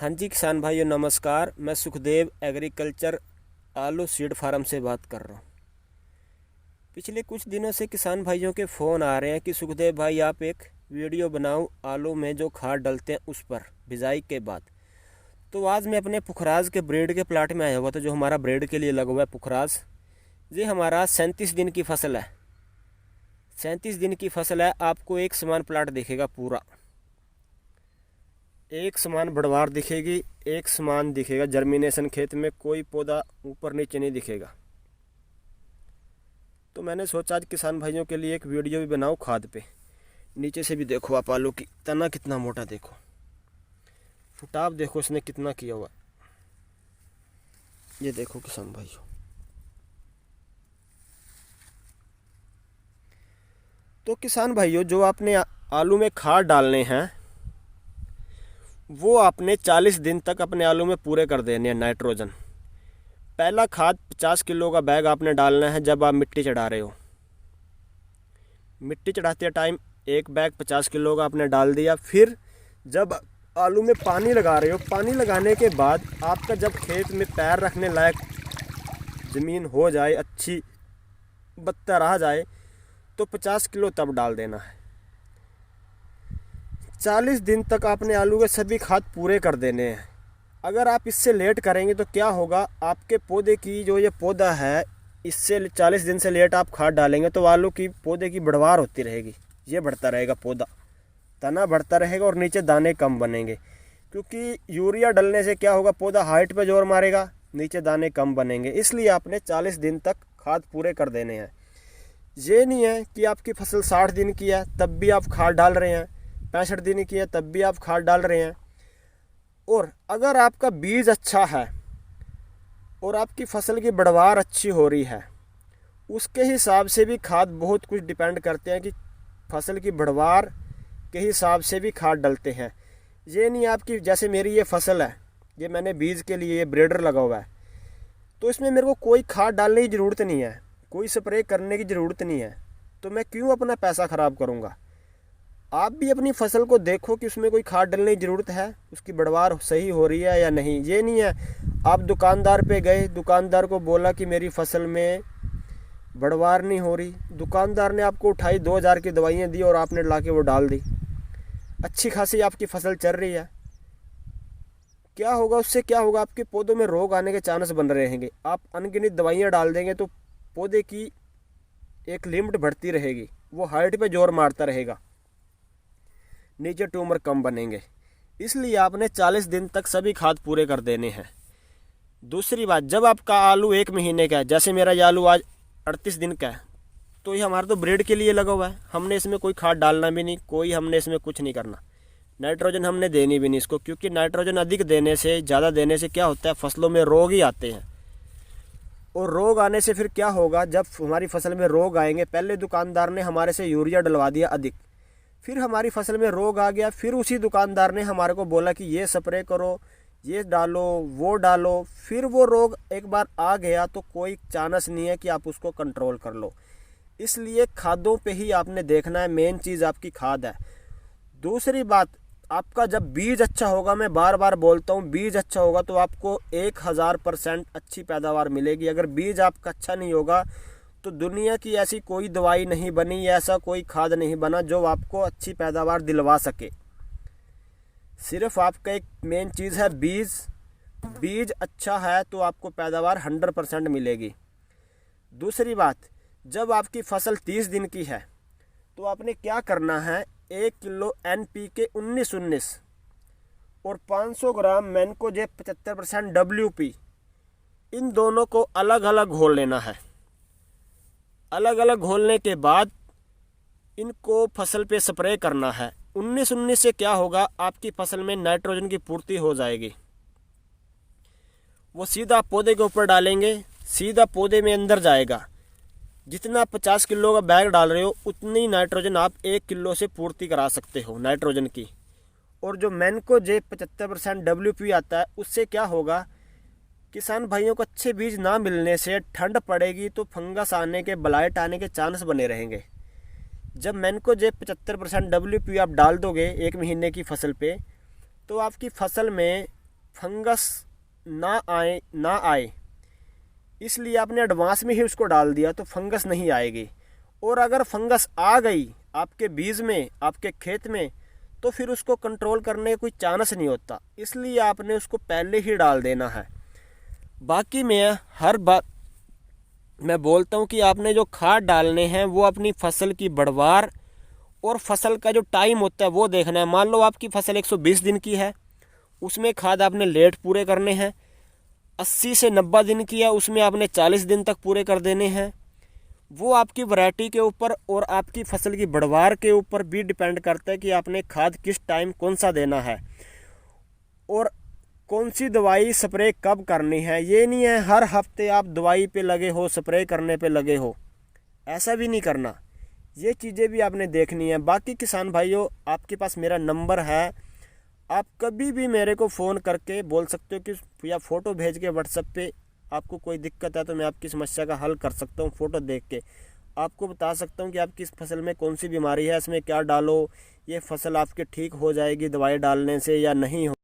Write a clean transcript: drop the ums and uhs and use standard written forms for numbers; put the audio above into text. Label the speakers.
Speaker 1: हाँ जी किसान भाइयों नमस्कार। मैं सुखदेव एग्रीकल्चर आलू सीड फार्म से बात कर रहा हूँ। पिछले कुछ दिनों से किसान भाइयों के फ़ोन आ रहे हैं कि सुखदेव भाई आप एक वीडियो बनाओ आलू में जो खाद डालते हैं उस पर बिजाई के बाद। तो आज मैं अपने पुखराज के ब्रीड के प्लाट में आया हुआ था, जो हमारा ब्रीड के लिए लगा हुआ है पुखराज। ये हमारा 37 दिन की फसल है। 37 दिन की फसल है। आपको एक समान प्लाट दिखेगा, पूरा एक समान बढ़वार दिखेगी, एक समान दिखेगा जर्मिनेशन। खेत में कोई पौधा ऊपर नीचे नहीं दिखेगा। तो मैंने सोचा आज किसान भाइयों के लिए एक वीडियो भी बनाऊं खाद पे। नीचे से भी देखो आप आलू की तना कितना मोटा, देखो फुटाव देखो इसने कितना किया हुआ। ये देखो किसान भाइयों। तो किसान भाइयों, जो आपने आलू में खाद डालने हैं वो आपने 40 दिन तक अपने आलू में पूरे कर देने हैं। नाइट्रोजन पहला खाद 50 किलो का बैग आपने डालना है। जब आप मिट्टी चढ़ा रहे हो, मिट्टी चढ़ाते टाइम एक बैग 50 किलो का आपने डाल दिया। फिर जब आलू में पानी लगा रहे हो, पानी लगाने के बाद आपका जब खेत में पैर रखने लायक ज़मीन हो जाए, अच्छी बत्ता रह जाए, तो 50 किलो तब डाल देना है। 40 दिन तक आपने आलू के सभी खाद पूरे कर देने हैं। अगर आप इससे लेट करेंगे तो क्या होगा, आपके पौधे की जो ये पौधा है, इससे 40 दिन से लेट आप खाद डालेंगे तो आलू की पौधे की बढ़वार होती रहेगी। ये बढ़ता रहेगा, पौधा तना बढ़ता रहेगा और नीचे दाने कम बनेंगे। क्योंकि यूरिया डलने से क्या होगा, पौधा हाइट पे जोर मारेगा, नीचे दाने कम बनेंगे। इसलिए आपने 40 दिन तक खाद पूरे कर देने हैं। ये नहीं है कि आपकी फसल 60 दिन की है तब भी आप खाद डाल रहे हैं, 65 दिन की है तब भी आप खाद डाल रहे हैं। और अगर आपका बीज अच्छा है और आपकी फसल की बढ़वार अच्छी हो रही है, उसके हिसाब से भी खाद बहुत कुछ डिपेंड करते हैं कि फसल की बढ़वार के हिसाब से भी खाद डलते हैं। ये नहीं आपकी, जैसे मेरी ये फसल है, ये मैंने बीज के लिए ये ब्रीडर लगा हुआ है, तो इसमें मेरे को कोई खाद डालने की ज़रूरत नहीं है, कोई स्प्रे करने की ज़रूरत नहीं है, तो मैं क्यों अपना पैसा ख़राब करूँगा। आप भी अपनी फसल को देखो कि उसमें कोई खाद डालने की ज़रूरत है, उसकी बढ़वार सही हो रही है या नहीं। ये नहीं है आप दुकानदार पे गए, दुकानदार को बोला कि मेरी फसल में बढ़वार नहीं हो रही, दुकानदार ने आपको उठाई 2000 की दवाइयाँ दी और आपने ला के वो डाल दी, अच्छी खासी आपकी फसल चल रही है। क्या होगा उससे, क्या होगा, आपके पौधों में रोग आने के चांस बन रहेंगे। आप अनगिनत दवाइयाँ डाल देंगे तो पौधे की एक लिमिट बढ़ती रहेगी, वो हाइट पे जोर मारता रहेगा, नीचे ट्यूमर कम बनेंगे। इसलिए आपने 40 दिन तक सभी खाद पूरे कर देने हैं। दूसरी बात, जब आपका आलू 1 महीने का है, जैसे मेरा ये आलू आज 38 दिन का है, तो ये हमारा तो ब्रीड के लिए लगा हुआ है। हमने इसमें कोई खाद डालना भी नहीं, कोई हमने इसमें कुछ नहीं करना। नाइट्रोजन हमने देनी भी नहीं इसको, क्योंकि नाइट्रोजन अधिक देने से, ज़्यादा देने से क्या होता है, फसलों में रोग ही आते हैं। और रोग आने से फिर क्या होगा, जब हमारी फसल में रोग आएंगे, पहले दुकानदार ने हमारे से यूरिया डलवा दिया अधिक, फिर हमारी फसल में रोग आ गया, फिर उसी दुकानदार ने हमारे को बोला कि ये स्प्रे करो, ये डालो, वो डालो, फिर वो रोग एक बार आ गया तो कोई चांस नहीं है कि आप उसको कंट्रोल कर लो। इसलिए खादों पे ही आपने देखना है, मेन चीज़ आपकी खाद है। दूसरी बात, आपका जब बीज अच्छा होगा, मैं बार बार बोलता हूँ, बीज अच्छा होगा तो आपको 1000% अच्छी पैदावार मिलेगी। अगर बीज आपका अच्छा नहीं होगा तो दुनिया की ऐसी कोई दवाई नहीं बनी, ऐसा कोई खाद नहीं बना जो आपको अच्छी पैदावार दिलवा सके। सिर्फ आपका एक मेन चीज़ है बीज। बीज अच्छा है तो आपको पैदावार 100% मिलेगी। दूसरी बात, जब आपकी फसल 30 दिन की है तो आपने क्या करना है, 1 किलो NPK 19-19 और 500 ग्राम मैनकोजेब 75% WP, इन दोनों को अलग अलग घोल लेना है। अलग अलग घोलने के बाद इनको फसल पे स्प्रे करना है। 19-19 से क्या होगा, आपकी फसल में नाइट्रोजन की पूर्ति हो जाएगी। वो सीधा पौधे के ऊपर डालेंगे, सीधा पौधे में अंदर जाएगा। जितना 50 किलो का बैग डाल रहे हो उतनी नाइट्रोजन आप 1 किलो से पूर्ति करा सकते हो नाइट्रोजन की। और जो मैनकोजेब 75% WP आता है, उससे क्या होगा, किसान भाइयों को अच्छे बीज ना मिलने से ठंड पड़ेगी तो फंगस आने के, ब्लाइट आने के चांस बने रहेंगे। जब मैनकोजेब 75% WP आप डाल दोगे 1 महीने की फसल पे, तो आपकी फसल में फंगस ना आए इसलिए आपने एडवांस में ही उसको डाल दिया तो फंगस नहीं आएगी। और अगर फंगस आ गई आपके बीज में, आपके खेत में, तो फिर उसको कंट्रोल करने का कोई चांस नहीं होता, इसलिए आपने उसको पहले ही डाल देना है। बाकी मैं हर बात मैं बोलता हूँ कि आपने जो खाद डालने हैं वो अपनी फसल की बढ़वार और फसल का जो टाइम होता है वो देखना है। मान लो आपकी फसल 120 दिन की है, उसमें खाद आपने लेट पूरे करने हैं। 80 से 90 दिन की है, उसमें आपने 40 दिन तक पूरे कर देने हैं। वो आपकी वैरायटी के ऊपर और आपकी फसल की बढ़वार के ऊपर भी डिपेंड करता है कि आपने खाद किस टाइम कौन सा देना है और कौन सी दवाई स्प्रे कब करनी है। ये नहीं है हर हफ्ते आप दवाई पे लगे हो, स्प्रे करने पे लगे हो, ऐसा भी नहीं करना। ये चीज़ें भी आपने देखनी है। बाकी किसान भाइयों, आपके पास मेरा नंबर है, आप कभी भी मेरे को फ़ोन करके बोल सकते हो कि या फ़ोटो भेज के व्हाट्सएप पे आपको कोई दिक्कत है तो मैं आपकी समस्या का हल कर सकता हूँ। फ़ोटो देख के आपको बता सकता हूँ कि आपकी इस फसल में कौन सी बीमारी है, इसमें क्या डालो, ये फसल आपकी ठीक हो जाएगी दवाई डालने से या नहीं हो।